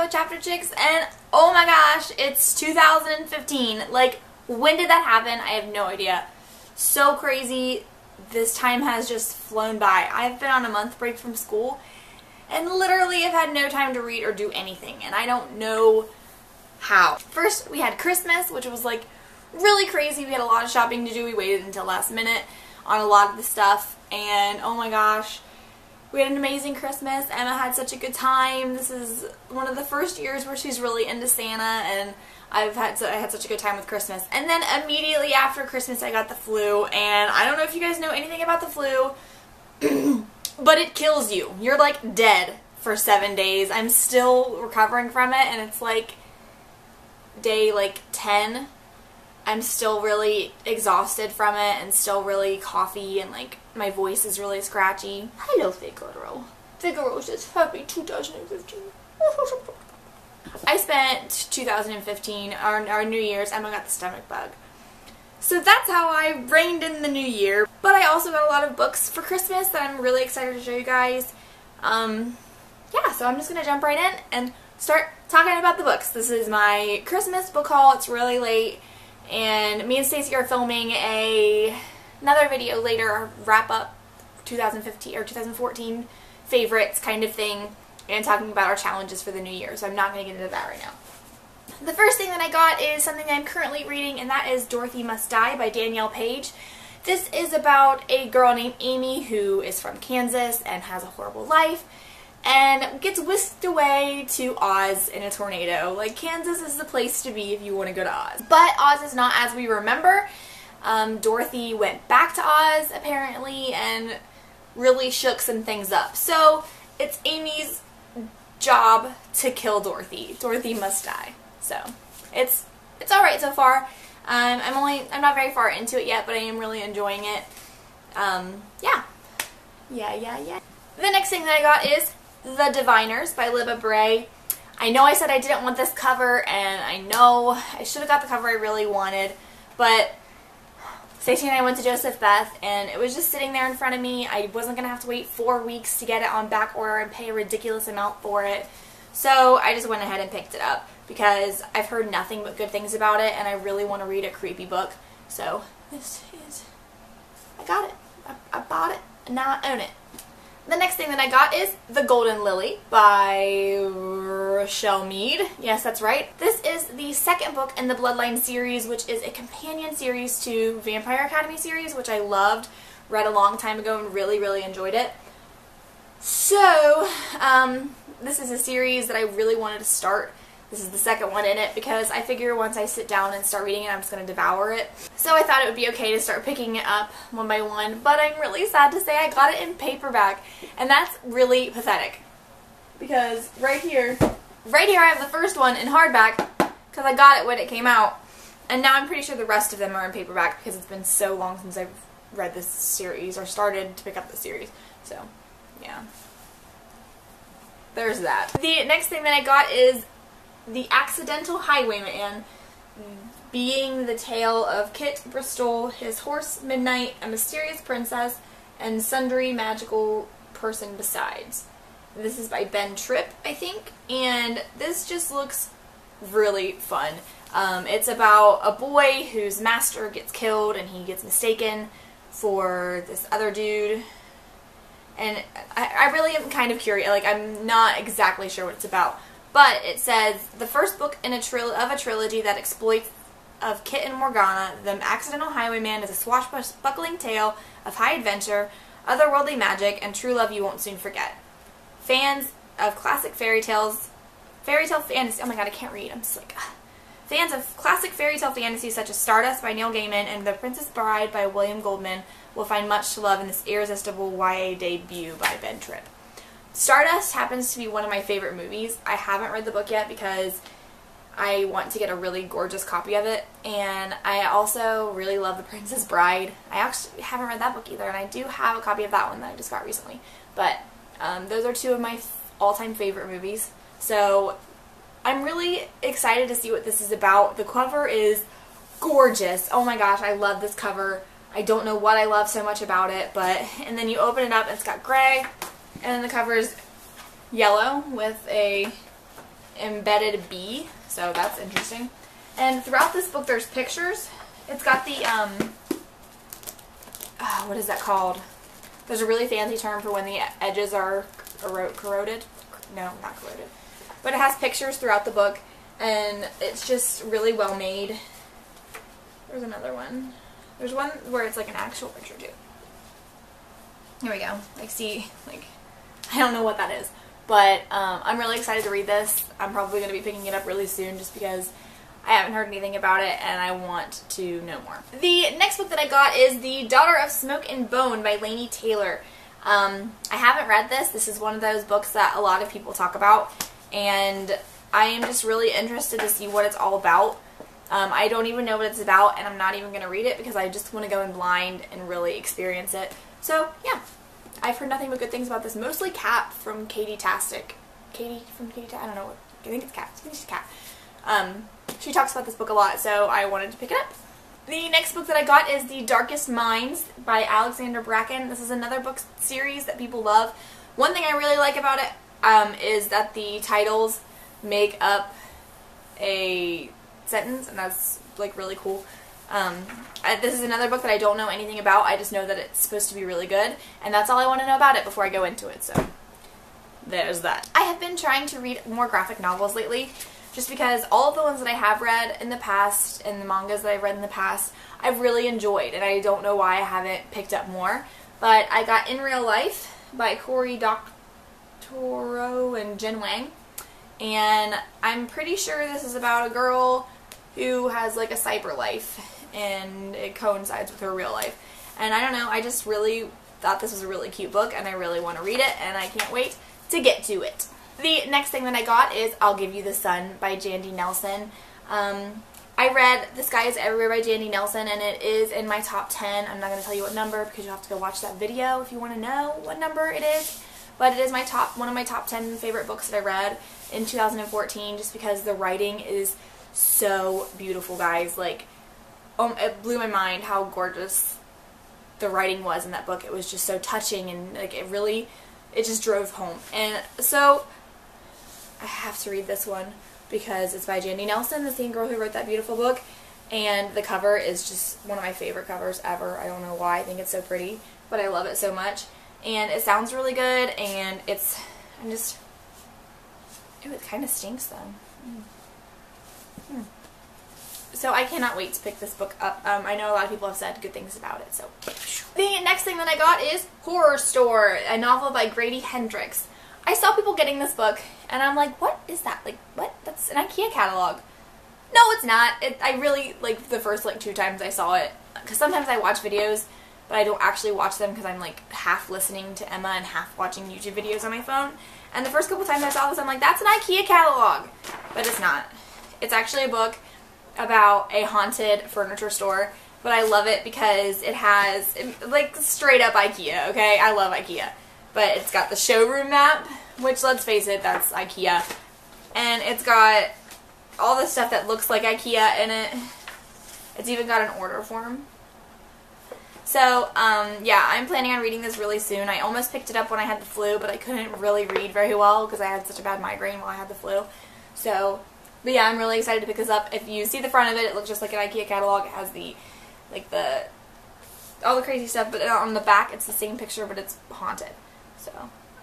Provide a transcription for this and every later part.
with Chapter Chicks, and oh my gosh, it's 2015. Like, when did that happen? I have no idea. So crazy. This time has just flown by. I've been on a month break from school, and literally have had no time to read or do anything, and I don't know how. First, we had Christmas, which was like really crazy. We had a lot of shopping to do. We waited until last minute on a lot of the stuff, and oh my gosh, we had an amazing Christmas. Emma had such a good time. This is one of the first years where she's really into Santa, and I had such a good time with Christmas. And then immediately after Christmas I got the flu, and I don't know if you guys know anything about the flu, but it kills you. You're like dead for 7 days. I'm still recovering from it, and it's like day like 10. I'm still really exhausted from it and still really coughy, and like my voice is really scratchy. Hello, Figaro. Figaro says happy 2015. I spent 2015, our New Year's, Emma got the stomach bug. So that's how I reigned in the new year. But I also got a lot of books for Christmas that I'm really excited to show you guys. Yeah, so I'm just going to jump right in and start talking about the books. This is my Christmas book haul. It's really late, and me and Stacey are filming another video later, wrap up 2015 or 2014 favorites kind of thing, and talking about our challenges for the new year, so I'm not going to get into that right now. The first thing that I got is something that I'm currently reading, and that is Dorothy Must Die by Danielle Page. This is about a girl named Amy who is from Kansas and has a horrible life, and gets whisked away to Oz in a tornado. Like, Kansas is the place to be if you want to go to Oz. But Oz is not as we remember. Dorothy went back to Oz, apparently, and really shook some things up. So, it's Amy's job to kill Dorothy. Dorothy must die. So, it's alright so far. I'm not very far into it yet, but I am really enjoying it. Yeah. The next thing that I got is The Diviners by Libba Bray. I know I said I didn't want this cover, and I know I should have got the cover I really wanted, but Stacey and I went to Joseph Beth, and it was just sitting there in front of me. I wasn't going to have to wait 4 weeks to get it on back order and pay a ridiculous amount for it. So I just went ahead and picked it up because I've heard nothing but good things about it, and I really want to read a creepy book. So this is, I got it. I bought it, and now I own it. The next thing that I got is The Golden Lily by Rochelle Mead. Yes, that's right. This is the second book in the Bloodline series, which is a companion series to Vampire Academy series, which I loved, read a long time ago, and really, really enjoyed it. So, this is a series that I really wanted to start. This is the second one in it because I figure once I sit down and start reading it, I'm just going to devour it. So I thought it would be okay to start picking it up one by one, but I'm really sad to say I got it in paperback, and that's really pathetic. Because right here I have the first one in hardback because I got it when it came out, and now I'm pretty sure the rest of them are in paperback because it's been so long since I've read this series or started to pick up the series. So, yeah. There's that. The next thing that I got is The Accidental Highwayman, being the tale of Kit Bristol, his horse Midnight, a mysterious princess, and sundry magical person besides. This is by Ben Tripp, I think, and this just looks really fun. It's about a boy whose master gets killed and he gets mistaken for this other dude. And I really am kind of curious, like, I'm not exactly sure what it's about. But it says, the first book in a trilogy that exploits of Kit and Morgana, The Accidental Highwayman is a swashbuckling tale of high adventure, otherworldly magic, and true love you won't soon forget. Fans of classic fairytale fantasy, oh my god, I can't read, I'm just like, ugh. Fans of classic fairy tale fantasy such as Stardust by Neil Gaiman and The Princess Bride by William Goldman will find much to love in this irresistible YA debut by Ben Tripp. Stardust happens to be one of my favorite movies. I haven't read the book yet because I want to get a really gorgeous copy of it, and I also really love The Princess Bride. I actually haven't read that book either, and I do have a copy of that one that I just got recently. But those are two of my all-time favorite movies. So I'm really excited to see what this is about. The cover is gorgeous. Oh my gosh, I love this cover. I don't know what I love so much about it, and then you open it up and it's got gray, and then the cover is yellow with a embedded bee, so that's interesting. And throughout this book there's pictures. It's got the, what is that called? There's a really fancy term for when the edges are corroded. No, not corroded. But it has pictures throughout the book, and it's just really well made. There's another one. There's one where it's like an actual picture too. Here we go. Like, see, like, I don't know what that is. But I'm really excited to read this. I'm probably going to be picking it up really soon just because I haven't heard anything about it and I want to know more. The next book that I got is The Daughter of Smoke and Bone by Laini Taylor. I haven't read this. This is one of those books that a lot of people talk about, and I am just really interested to see what it's all about. I don't even know what it's about, and I'm not even going to read it because I just want to go in blind and really experience it. So, yeah. I've heard nothing but good things about this. Mostly Kat from Katie Tastic. Katie from Katie Tastic? I don't know what. I think it's Kat. I think she's Kat. She talks about this book a lot, so I wanted to pick it up. The next book that I got is The Darkest Minds by Alexander Bracken. This is another book series that people love. One thing I really like about it is that the titles make up a sentence, and that's like really cool. This is another book that I don't know anything about. I just know that it's supposed to be really good, and that's all I want to know about it before I go into it, so there's that. I have been trying to read more graphic novels lately, just because all of the ones that I have read in the past, and the mangas that I've read in the past, I've really enjoyed, and I don't know why I haven't picked up more. But I got In Real Life by Cory Doctorow and Jen Wang, and I'm pretty sure this is about a girl who has like a cyber life, and it coincides with her real life. And I don't know, I just really thought this was a really cute book, and I really want to read it, and I can't wait to get to it. The next thing that I got is I'll Give You the Sun by Jandy Nelson. I read The Sky is Everywhere by Jandy Nelson, and it is in my top 10. I'm not going to tell you what number because you'll have to go watch that video if you want to know what number it is. But it is one of my top 10 favorite books that I read in 2014, just because the writing is so beautiful, guys. Like, it blew my mind how gorgeous the writing was in that book. It was just so touching, and like it just drove home. And so I have to read this one because it's by Jandy Nelson, the same girl who wrote that beautiful book, and the cover is just one of my favorite covers ever. I don't know why. I think it's so pretty, but I love it so much. And it sounds really good, and it kind of stinks though. So I cannot wait to pick this book up. I know a lot of people have said good things about it. So the next thing that I got is Horror Store, a novel by Grady Hendrix. I saw people getting this book, and I'm like, what is that? Like, what? That's an IKEA catalog. No, it's not. I really, like, the first, like, 2 times I saw it, because sometimes I watch videos, but I don't actually watch them because I'm, like, half listening to Emma and half watching YouTube videos on my phone. And the first couple times I saw this, I'm like, that's an IKEA catalog. But it's not. It's actually a book about a haunted furniture store, but I love it because it has, like, straight up IKEA, okay? I love IKEA. But it's got the showroom map, which, let's face it, that's IKEA. And it's got all the stuff that looks like IKEA in it. It's even got an order form. So, yeah, I'm planning on reading this really soon. I almost picked it up when I had the flu, but I couldn't really read very well because I had such a bad migraine while I had the flu. So, but yeah, I'm really excited to pick this up. If you see the front of it, it looks just like an IKEA catalog. It has the, like, all the crazy stuff, but on the back, it's the same picture, but it's haunted. So,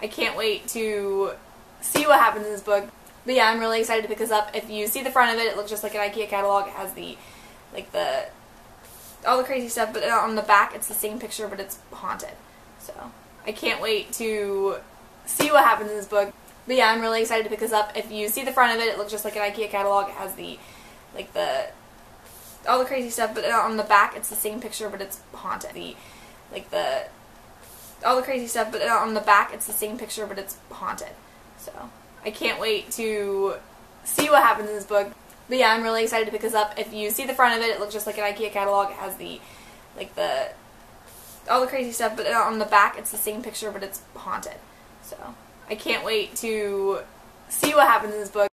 I can't wait to see what happens in this book. But yeah, I'm really excited to pick this up. If you see the front of it, it looks just like an IKEA catalog. It has the, like, all the crazy stuff, but on the back, it's the same picture, but it's haunted. So, I can't wait to see what happens in this book. But yeah, I'm really excited to pick this up. If you see the front of it, it looks just like an IKEA catalog. It has the, like, all the crazy stuff, but on the back, it's the same picture, but it's haunted. All the crazy stuff, but on the back, it's the same picture, but it's haunted. So, I can't wait to see what happens in this book. But yeah, I'm really excited to pick this up. If you see the front of it, it looks just like an IKEA catalog. It has the, like, all the crazy stuff, but on the back, it's the same picture, but it's haunted. So, I can't wait to see what happens in this book.